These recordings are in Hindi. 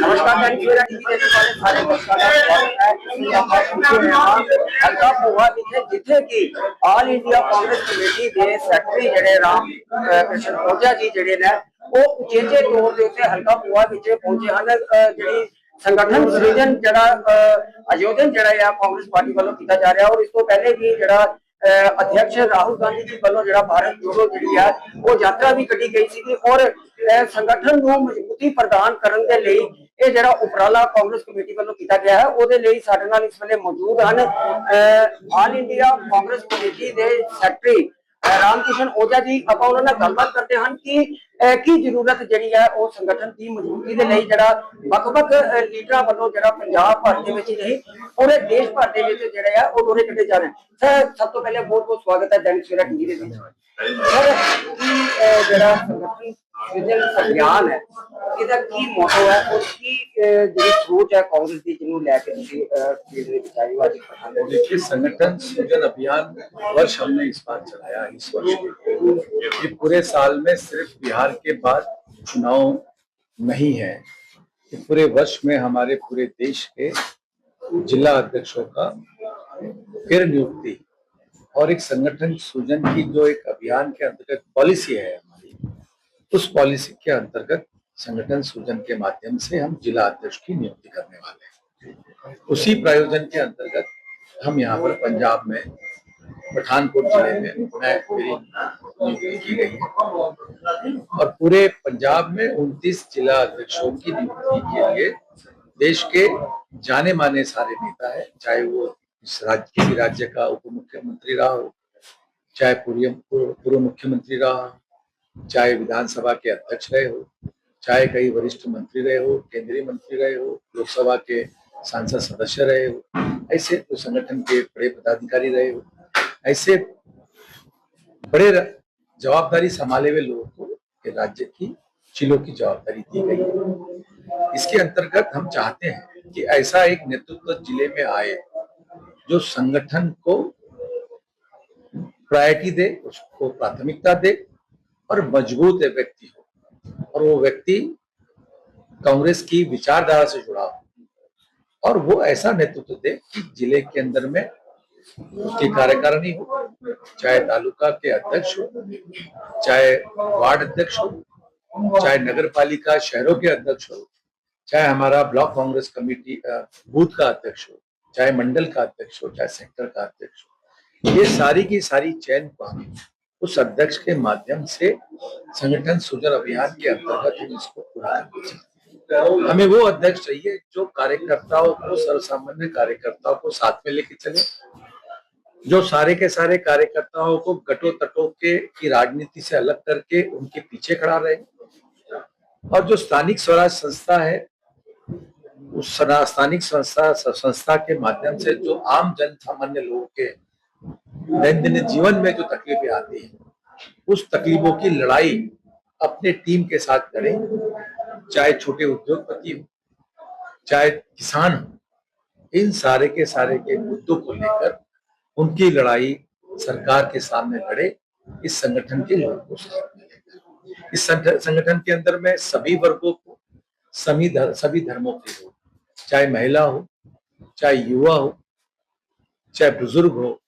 नमस्कार दैनिक सवेरा टीवी देखने वाले सारे हल्का पोहा जिथे की ऑल इंडिया कांग्रेस कमेटी के सैकटरी जेडे राम कृष्ण ओझा जी जेडे ने वो उचेचे तौर के उत्ते हल्का पोहा विच पहुंचे हैं। जी संगठन सृजन जरा आयोजन जरा कांग्रेस पार्टी वालों किया जा रहा है और इस तो पहले भी जरा अध्यक्ष राहुल गांधी जी वालों जरा भारत जोड़ो जी है वो यात्रा भी कटी गई सी और संगठन को मजबूती प्रदान करने के लिए ये जरा उपराला कांग्रेस कमेटी वालों किया गया है वो साडे नाल इस वेले मौजूद हैं ऑल इंडिया कांग्रेस कमेटी के सैकटरी रामकृष्ण ओझा जी। आप उन्होंने गलबात करते हैं कि जरूरत जी है वो संगठन की मजबूती के लिए जरा वख-वख लीडर वालों जरा पंजाब भर के नहीं पूरे देश भर के जड़े है वो दौरे कटे जा रहे हैं। सर सब तो पहले बहुत बहुत स्वागत है दैनिक सवेरा टीवी के सर जरा संगठन सृजन अभियान है ਇਹਦਾ ਕੀ ਮੋਟੋ है और की जो सोच है कांग्रेस की जिन्होंने लेके देखिए संगठन सृजन अभियान वर्ष हमने इस बार चलाया। इस वर्ष ये पूरे साल में सिर्फ बिहार के बाद चुनाव नहीं है, ये पूरे वर्ष में हमारे पूरे देश के जिला अध्यक्षों का फिर नियुक्ति और एक संगठन सृजन की जो एक अभियान के अंतर्गत पॉलिसी है हमारी, उस पॉलिसी के अंतर्गत संगठन सृजन के माध्यम से हम जिला अध्यक्ष की नियुक्ति करने वाले हैं। उसी प्रायोजन के अंतर्गत हम यहाँ पर पंजाब में पठानकोट जिले में मेरी नियुक्ति की गई है और पूरे पंजाब में 29 जिला अध्यक्षों की नियुक्ति के लिए देश के जाने माने सारे नेता है, चाहे वो किसी राज्य का उप मुख्यमंत्री रहा हो, चाहे पूर्व मुख्यमंत्री रहा हो, चाहे विधानसभा के अध्यक्ष रहे हो, चाहे कई वरिष्ठ मंत्री रहे हो, केंद्रीय मंत्री रहे हो, लोकसभा के सांसद सदस्य रहे हो, ऐसे तो संगठन के बड़े पदाधिकारी रहे हो, ऐसे बड़े जवाबदारी संभाले हुए लोगों को राज्य की जिलों की जवाबदारी दी गई है। इसके अंतर्गत हम चाहते हैं कि ऐसा एक नेतृत्व जिले में आए जो संगठन को प्रायोरिटी दे, उसको प्राथमिकता दे और मजबूत व्यक्ति हो और वो व्यक्ति कांग्रेस की विचारधारा से जुड़ा हो और वो ऐसा नेतृत्व दे कि जिले के अंदर में उसकी कार्यकारिणी हो, चाहे तालुका के अध्यक्ष हो, चाहे वार्ड अध्यक्ष हो, चाहे नगर पालिका शहरों के अध्यक्ष हो, चाहे हमारा ब्लॉक कांग्रेस कमेटी बूथ का अध्यक्ष हो, चाहे मंडल का अध्यक्ष हो, चाहे सेक्टर का अध्यक्ष हो, ये सारी की सारी चयन को हम उस अध्यक्ष के माध्यम से संगठन सृजन अभियान के अंतर्गत हम इसको पूरा करना चाहते हैं। हमें वो अध्यक्ष चाहिए जो कार्यकर्ताओं को, सर्वसामान्य कार्यकर्ताओं को साथ में लेके चले, जो सारे के सारे कार्यकर्ताओं को गटो तटो की राजनीति से अलग करके उनके पीछे खड़ा रहे और जो स्थानिक स्वराज संस्था है उस स्थानिक संस्था के माध्यम से जो आम जन सामान्य लोगों के दैनंदिन जीवन में जो तकलीफें आती हैं उस तकलीफों की लड़ाई अपने टीम के साथ करें, चाहे छोटे उद्योगपति हो, चाहे किसान हो, इन सारे के मुद्दों को लेकर उनकी लड़ाई सरकार के सामने लड़े। इस संगठन के लोगों को साथ में लेकर इस संगठन के अंदर में सभी वर्गों को, सभी धर्मों के लोग, चाहे महिला हो, चाहे युवा हो, चाहे बुजुर्ग हो,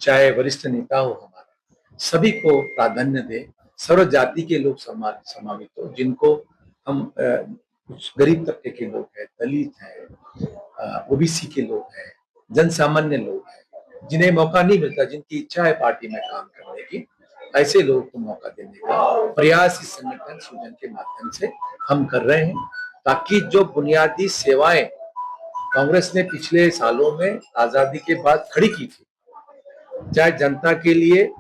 चाहे वरिष्ठ नेता हो, हमारा सभी को प्राधान्य दे, सर्व जाति के लोग समावित हो, जिनको हम गरीब तबके के लोग हैं, दलित हैं, ओबीसी के लोग हैं, जन सामान्य लोग हैं, जिन्हें मौका नहीं मिलता, जिनकी इच्छा है पार्टी में काम करने की, ऐसे लोगों को मौका देने का प्रयास इस संगठन सृजन के माध्यम से हम कर रहे हैं, ताकि जो बुनियादी सेवाएं कांग्रेस ने पिछले सालों में आजादी के बाद खड़ी की थी, चाहे जनता के लिए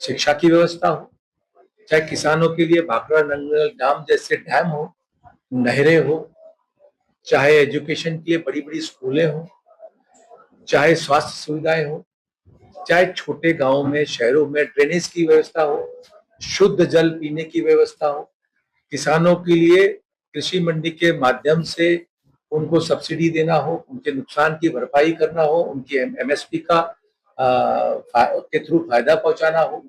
शिक्षा की व्यवस्था हो, चाहे किसानों के लिए भाखड़ा नंगल डैम जैसे डैम हो, नहरें हो, चाहे एजुकेशन के लिए बड़ी बड़ी स्कूलें हो, चाहे स्वास्थ्य सुविधाएं हो, चाहे छोटे गांवों में शहरों में ड्रेनेज की व्यवस्था हो, शुद्ध जल पीने की व्यवस्था हो, किसानों के लिए कृषि मंडी के माध्यम से उनको सब्सिडी देना हो, उनके नुकसान की भरपाई करना हो, उनकी एमएसपी का के थ्रू फायदा पहुंचाना हो,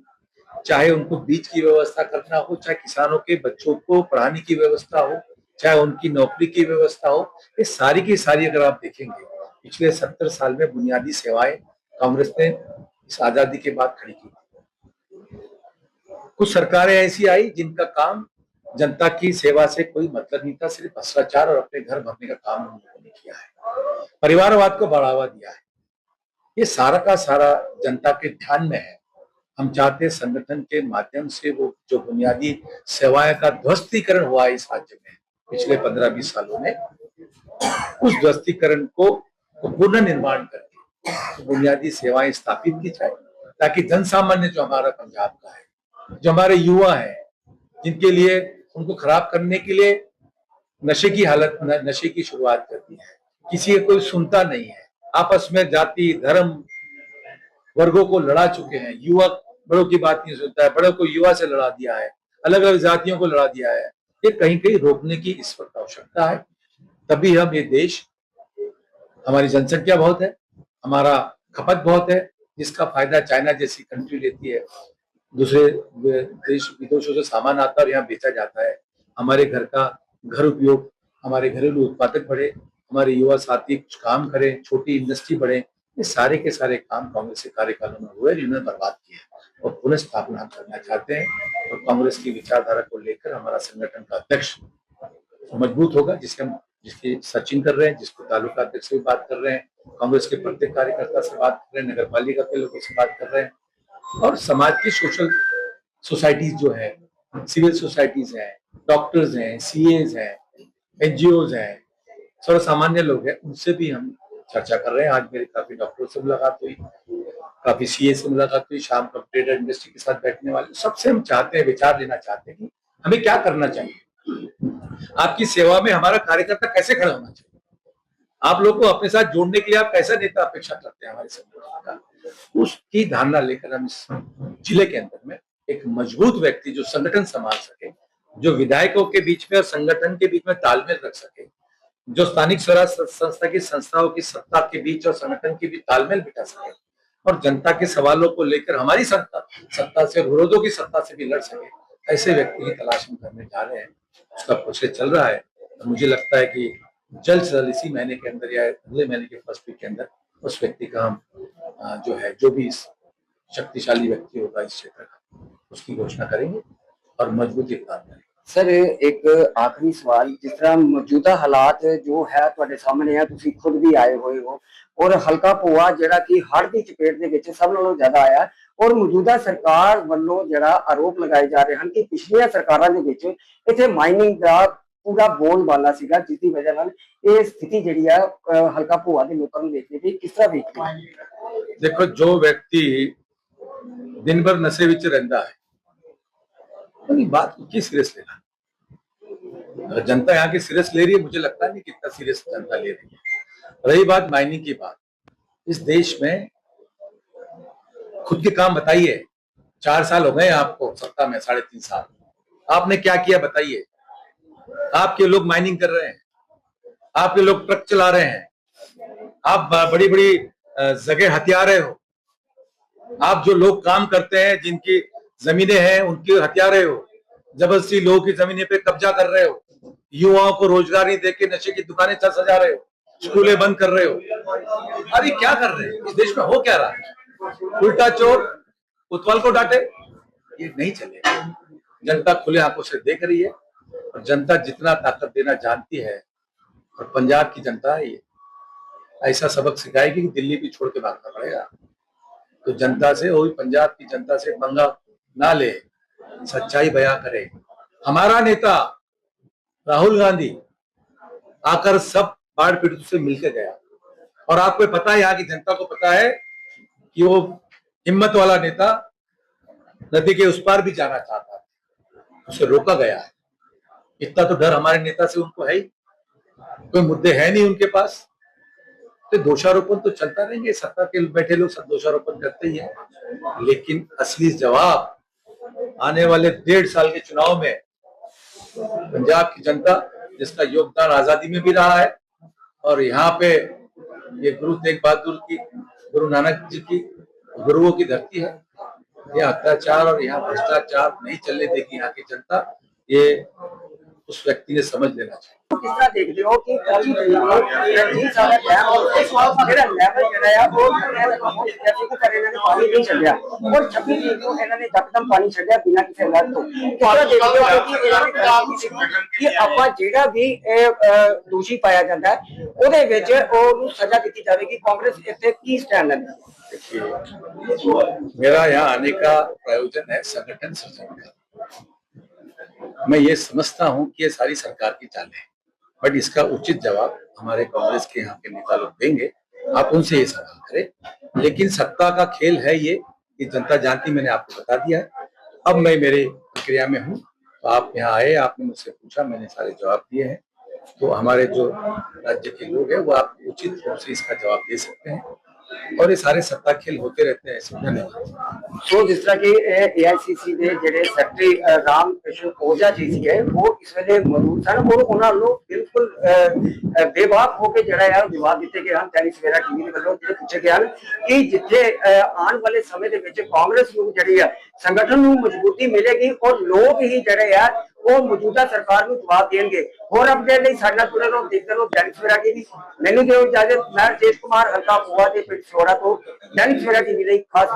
चाहे उनको बीज की व्यवस्था करना हो, चाहे किसानों के बच्चों को पढ़ाने की व्यवस्था हो, चाहे उनकी नौकरी की व्यवस्था हो, ये सारी की सारी अगर आप देखेंगे पिछले 70 साल में बुनियादी सेवाएं कांग्रेस ने इस आजादी के बाद खड़ी की। कुछ सरकारें ऐसी आई जिनका काम जनता की सेवा से कोई मतलब नहीं था, सिर्फ भ्रष्टाचार और अपने घर भरने का काम उन्होंने किया है, परिवारवाद को बढ़ावा दिया है। ये सारा का सारा जनता के ध्यान में है। हम चाहते हैं संगठन के माध्यम से वो जो बुनियादी सेवाएं का ध्वस्तीकरण हुआ है इस राज्य में पिछले 15-20 सालों में, उस ध्वस्तीकरण को पुनर्निर्माण करके बुनियादी सेवाएं स्थापित की जाए, ताकि जन सामान्य जो हमारा पंजाब का है, जो हमारे युवा है, जिनके लिए उनको खराब करने के लिए नशे की शुरुआत करती है, किसी को कोई सुनता नहीं है, आपस में जाति धर्म वर्गों को लड़ा चुके हैं, युवक बड़ों की बात नहीं सुनता है, बड़ों को युवा से लड़ा दिया है, अलग अलग जातियों को लड़ा दिया है। ये कहीं कहीं रोकने की इस वक्त आवश्यकता है, तभी हम ये देश, हमारी जनसंख्या बहुत है, हमारा खपत बहुत है, जिसका फायदा चाइना जैसी कंट्री लेती है, दूसरे देश विदेशों से सामान आता है और यहाँ बेचा जाता है, हमारे घर का घर उपयोग, हमारे घरेलू उत्पादक बढ़े, हमारे युवा साथी कुछ काम करें, छोटी इंडस्ट्री बढ़े, ये सारे के सारे काम कांग्रेस के कार्यकालों में हुए, इन्होंने बर्बाद किया और पुनः स्थापना करना चाहते हैं। और कांग्रेस की विचारधारा को लेकर हमारा संगठन का अध्यक्ष मजबूत होगा, जिसकी सर्चिंग कर रहे हैं, जिसको तालुका अध्यक्ष से भी बात कर रहे हैं, कांग्रेस के प्रत्येक कार्यकर्ता से बात कर रहे हैं, नगर पालिका के लोगों से बात कर रहे हैं, और समाज की सोशल सोसाइटीज जो है, सिविल सोसाइटीज हैं, डॉक्टर्स हैं, सीएज हैं, एनजीओज हैं, सर्व सामान्य लोग हैं, उनसे भी हम चर्चा कर रहे हैं। आज मेरी काफी डॉक्टरों से मुलाकात हुई, काफी सीए से मुलाकात हुई, शाम को ट्रेडर इंडस्ट्री के साथ बैठने वाले सबसे हम चाहते हैं, विचार लेना चाहते हैं कि हमें क्या करना चाहिए, आपकी सेवा में हमारा कार्यकर्ता कैसे खड़ा होना चाहिए, आप लोग को अपने साथ जोड़ने के लिए आप कैसा नेता अपेक्षा करते हैं हमारे संगठन का, उसकी धारणा लेकर हम इस जिले के अंदर में एक मजबूत व्यक्ति जो संगठन संभाल सके, जो विधायकों के बीच में और संगठन के बीच में तालमेल रख सके, जो स्थानिक स्वराज संस्था की संस्थाओं की सत्ता के बीच और संगठन के बीच तालमेल बिठा सके और जनता के सवालों को लेकर हमारी सत्ता से, विरोधों की सत्ता से भी लड़ सके, ऐसे व्यक्ति की तलाश हम करने जा रहे हैं। उसका प्रोसेस चल रहा है, तो मुझे लगता है कि जल्द से जल्द इसी महीने के अंदर या अगले महीने के फर्स्ट वीक के अंदर उस व्यक्ति का हम जो भी शक्तिशाली व्यक्ति होगा इस क्षेत्र का, उसकी घोषणा करेंगे और मजबूती प्रदान करेंगे। सर एक आखिरी सवाल, जिस तरह मौजूदा हालात जो है ਤੁਹਾਡੇ ਸਾਹਮਣੇ ਹੈ, ਤੁਸੀਂ खुद भी आए हुए हो, और हल्का ਭੋਆ ਜਿਹੜਾ कि हड़ की चपेट ਦੇ ਵਿੱਚ ਸਭ ਨਾਲੋਂ ਜ਼ਿਆਦਾ ਆਇਆ, और ਮੌਜੂਦਾ ਸਰਕਾਰ ਵੱਲੋਂ ਜਿਹੜਾ ਆਰੋਪ ਲਗਾਏ ਜਾ ਰਹੇ ਹਨ ਕਿ ਪਿਛਲੀਆਂ ਸਰਕਾਰਾਂ ਦੇ ਵਿੱਚ ਇੱਥੇ ਮਾਈਨਿੰਗ ਦਾ ਪੂਰਾ ਬੋਲਬਾਲਾ ਸੀਗਾ, ਜਿਸ ਦੀ ਵਜ੍ਹਾ ਨਾਲ ਇਹ ਸਥਿਤੀ ਜਿਹੜੀ ਆ ਹਲਕਾ ਭੋਆ ਦੇ ਲੋਕਾਂ ਨੂੰ ਦੇਖਦੇ ਵੀ ਕਿਸ ਤਰ੍ਹਾਂ ਵੇਖਦੇ हैं? देखो, जो व्यक्ति दिन भर नशे विच रहता है, तो बात को किस सीरियस लेना, अगर जनता यहाँ की सीरियस ले रही है, मुझे लगता नहीं कितना सीरियस जनता ले रही है। रही बात माइनिंग की बात, इस देश में खुद के काम बताइए, 4 साल हो गए आपको सत्ता में, 3.5 साल, आपने क्या किया बताइए। आपके लोग माइनिंग कर रहे हैं, आपके लोग ट्रक चला रहे हैं, आप बड़ी बड़ी जगह हथिया रहे हो, आप जो लोग काम करते हैं, जिनकी जमीनें हैं, उनकी हथिया रहे हो, जबरदस्ती लोगों की जमीनें पे कब्जा कर रहे हो, युवाओं को रोजगार नहीं देके नशे की दुकानें सजा रहे हो, स्कूलें बंद कर रहे हो। अरे क्या कर रहे हैं, इस देश में हो क्या रहा है? उल्टा चोर उतवाल को डांटे, ये नहीं चलेगा। जनता खुले आंखों से देख रही है, और जनता जितना ताकत देना जानती है, और पंजाब की जनता है, ये ऐसा सबक सिखाएगी कि दिल्ली भी छोड़ के भागना पड़ेगा। तो जनता से, वो भी पंजाब की जनता से पंगा ना ले, सच्चाई बयां करे। हमारा नेता राहुल गांधी आकर सब बाढ़ पीड़ितों से मिलकर गया, और आपको पता है, यहाँ की जनता को पता है कि वो हिम्मत वाला नेता नदी के उस पार भी जाना चाहता है, उसे रोका गया है। इतना तो डर हमारे नेता से उनको है ही, कोई मुद्दे है नहीं उनके पास, तो दोषारोपण तो चलता रहेंगे, सत्ता के बैठे लोग सब दोषारोपण करते ही है, लेकिन असली जवाब आने वाले 1.5 साल के चुनाव में पंजाब की जनता, जिसका योगदान आजादी में भी रहा है, और यहाँ पे ये गुरु तेग बहादुर की, गुरु नानक जी की गुरुओं की धरती है, ये अत्याचार और यहाँ भ्रष्टाचार नहीं चलने देगी यहाँ की जनता, ये उस व्यक्ति ने समझ लेना चाहिए। किस तरह देखते हो कि कभी रंजीत साहब है और इस वक्त ਜਿਹੜਾ ਲੈਵਲ ਜਿਹੜਾ ਆ ਉਹ ਜੈਸੇ ਕਿ ਕਰ ਇਹਨਾਂ ਨੇ ਪਾਣੀ ਨਹੀਂ ਛੱਡਿਆ ਔਰ 26 ਤਰੀਕ ਨੂੰ ਇਹਨਾਂ ਨੇ ਯਕਦਮ ਪਾਣੀ ਛੱਡਿਆ ਬਿਨਾਂ ਕਿਸੇ ਅਲਰਟ ਤੋਂ ਕਿਹੜਾ ਦੇਖਦੇ ਹੋ ਕਿ ਇਹਨਾਂ ਨੇ ਕਿਹਾ ਕਿ ਆਪਾਂ ਜਿਹੜਾ ਵੀ ਦੋਸ਼ੀ ਪਾਇਆ ਜਾਂਦਾ ਉਹਦੇ ਵਿੱਚ ਉਹਨੂੰ ਸਜ਼ਾ ਦਿੱਤੀ ਜਾਵੇਗੀ ਕਾਂਗਰਸ ਇੱਥੇ ਕੀ ਸਟੈਂਡ ਲੈਂਦੀ देखिए, मेरा यहाँ आने का प्रयोजन है संगठन सृजन का। मैं ये समझता हूँ कि ये सारी सरकार की चाल है, बट इसका उचित जवाब हमारे कांग्रेस के यहाँ के नेता लोग देंगे। आप उनसे ये सवाल करें, लेकिन सत्ता का खेल है ये कि जनता जानती, मैंने आपको बता दिया है। अब मैं मेरे प्रक्रिया में हूँ, तो आप यहाँ आए, आपने मुझसे पूछा, मैंने सारे जवाब दिए हैं। तो हमारे जो राज्य के लोग हैं वो आप उचित रूप से इसका जवाब दे सकते हैं, और ये सारे सत्ता खेल होते रहते हैं, ऐसे धन्यवाद। ਸੋ ਜਿਸ ਤਰ੍ਹਾਂ ਕਿ AICC ਦੇ ਜਿਹੜੇ ਸੈਕਟਰੀ ਰਾਮ ਕ੍ਰਿਸ਼ਨ ਓਝਾ ਜੀ ਸੀਗੇ ਉਹ ਇਸ ਵੇਲੇ ਮੌਜੂਦ ਸਨ ਔਰ ਉਹਨਾਂ ਨੂੰ ਬਿਲਕੁਲ ਬੇਬਾਕ ਹੋ ਕੇ ਜਿਹੜਾ ਆ ਜਵਾਬ ਦਿੱਤੇ ਗਏ ਹਨ ਦੈਨਿਕ ਸਵੇਰਾ ਟੀਵੀ ਦੇ ਵੱਲੋਂ ਜਿਹੜੇ ਪੁੱਛੇ ਗਏ ਹਨ ਕਿ ਜਿੱਥੇ ਆਉਣ ਵਾਲੇ ਸਮੇਂ ਦੇ ਵਿੱਚ ਕਾਂਗਰਸ ਨੂੰ ਜਿਹੜੀ ਆ ਸੰਗਠਨ ਨੂੰ ਮਜ਼ਬੂਤੀ ਮਿਲੇਗੀ ਔਰ ਲੋਕ ਹੀ ਜਿਹੜੇ ਆ ਉਹ ਮੌਜੂਦਾ ਸਰਕਾਰ ਨੂੰ ਜਵਾਬ ਦੇਣਗੇ। ਹੋਰ ਅਪਡੇਟ ਲਈ ਸਾਡੇ ਨਾਲ ਜੁੜੇ ਰਹੋ, ਦੇਖਦੇ ਰਹੋ ਦੈਨਿਕ ਸਵੇਰਾ ਟੀਵੀ। ਮੈਨੂੰ ਦਿਓ ਇਜਾਜ਼ਤ, ਮੈਂ ਰਜੇਸ਼ ਕੁਮਾਰ ਹਲਕਾ ਪੂਆ ਦੇ ਪਿੰਡ ਸੋੜਾ ਤੋਂ ਦੈਨਿਕ ਸਵੇਰਾ ਟੀਵੀ ਲਈ ਖਾਸ